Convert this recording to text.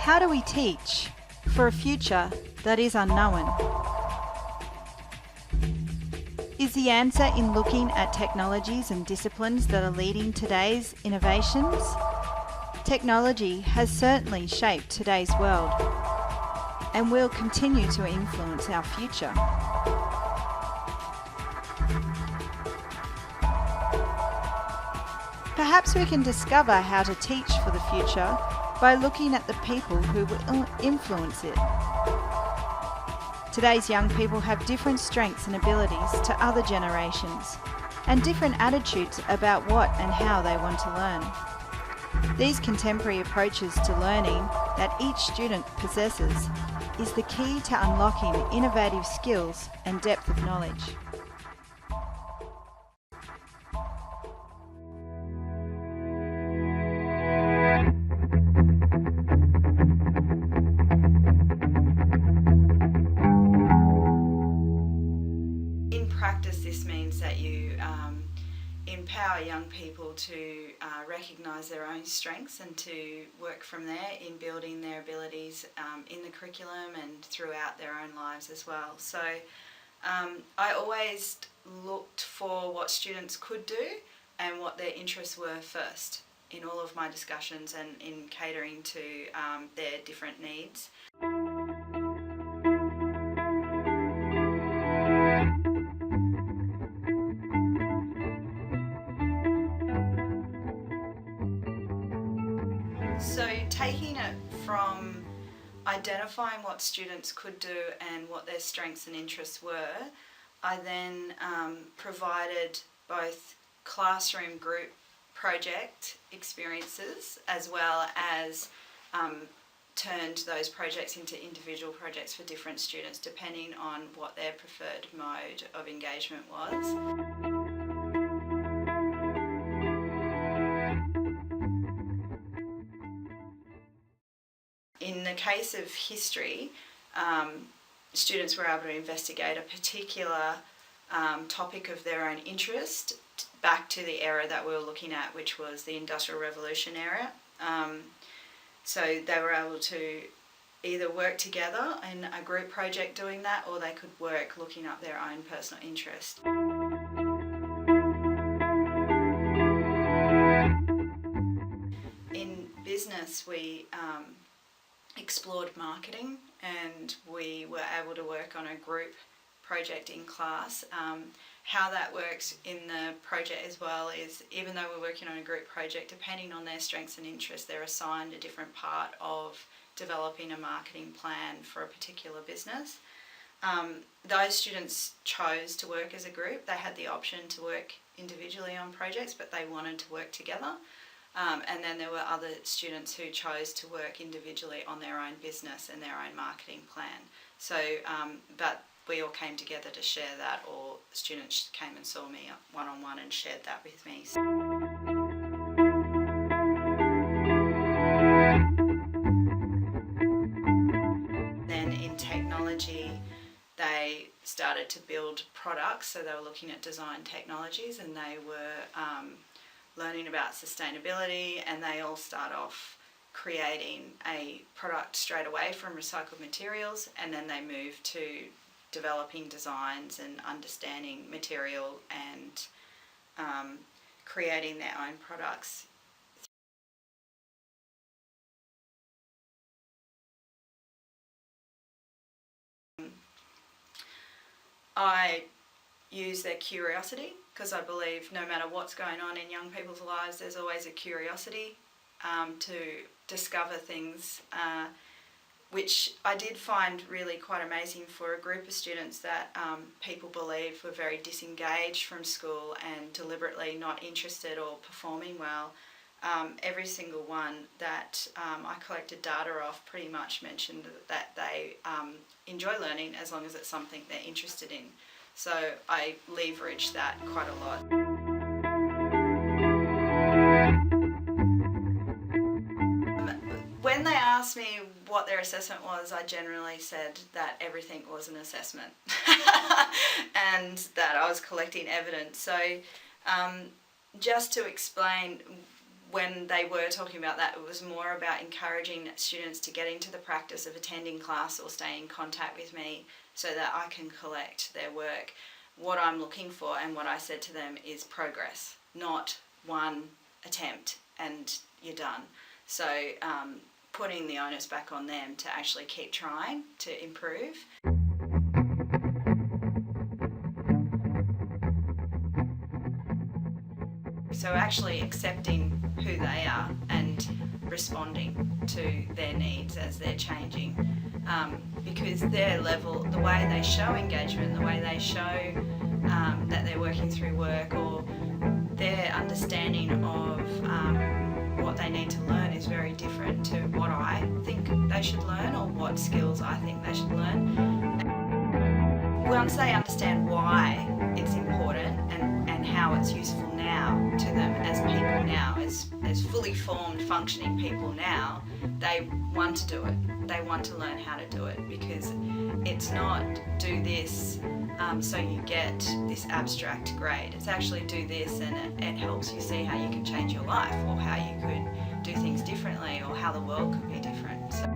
How do we teach for a future that is unknown? Is the answer in looking at technologies and disciplines that are leading today's innovations? Technology has certainly shaped today's world and will continue to influence our future. Perhaps we can discover how to teach for the future by looking at the people who will influence it. Today's young people have different strengths and abilities to other generations, and different attitudes about what and how they want to learn. These contemporary approaches to learning that each student possesses is the key to unlocking innovative skills and depth of knowledge. This means that you empower young people to recognise their own strengths and to work from there in building their abilities in the curriculum and throughout their own lives as well. So I always looked for what students could do and what their interests were first in all of my discussions and in catering to their different needs. So taking it from identifying what students could do and what their strengths and interests were, I then provided both classroom group project experiences as well as turned those projects into individual projects for different students depending on what their preferred mode of engagement was. In the case of history, students were able to investigate a particular topic of their own interest back to the era that we were looking at, which was the Industrial Revolution era. So they were able to either work together in a group project doing that, or they could work looking up their own personal interest. In business, we explored marketing, and we were able to work on a group project in class. How that works in the project as well is, even though we're working on a group project, depending on their strengths and interests, they're assigned a different part of developing a marketing plan for a particular business. Those students chose to work as a group. They had the option to work individually on projects, but they wanted to work together. And then there were other students who chose to work individually on their own business and their own marketing plan. So, but we all came together to share that, or students came and saw me one-on-one and shared that with me. Then in technology, they started to build products, so they were looking at design technologies, and they were learning about sustainability, and they all start off creating a product straight away from recycled materials, and then they move to developing designs and understanding material and creating their own products. I use their curiosity, because I believe no matter what's going on in young people's lives, there's always a curiosity to discover things, which I did find really quite amazing for a group of students that people believed were very disengaged from school and deliberately not interested or performing well. Every single one that I collected data off pretty much mentioned that they enjoy learning as long as it's something they're interested in. So I leveraged that quite a lot. When they asked me what their assessment was, I generally said that everything was an assessment and that I was collecting evidence. So just to explain, when they were talking about that, it was more about encouraging students to get into the practice of attending class or stay in contact with me so that I can collect their work. What I'm looking for and what I said to them is progress, not one attempt and you're done. So putting the onus back on them to actually keep trying to improve. So actually accepting who they are and responding to their needs as they're changing, because their level, the way they show engagement, the way they show that they're working through work, or their understanding of what they need to learn is very different to what I think they should learn or what skills I think they should learn. Once they understand why it's important and how it's useful now to them as people now, as fully formed, functioning people now, they want to do it. They want to learn how to do it, because it's not do this so you get this abstract grade. It's actually do this and it helps you see how you can change your life, or how you could do things differently, or how the world could be different. So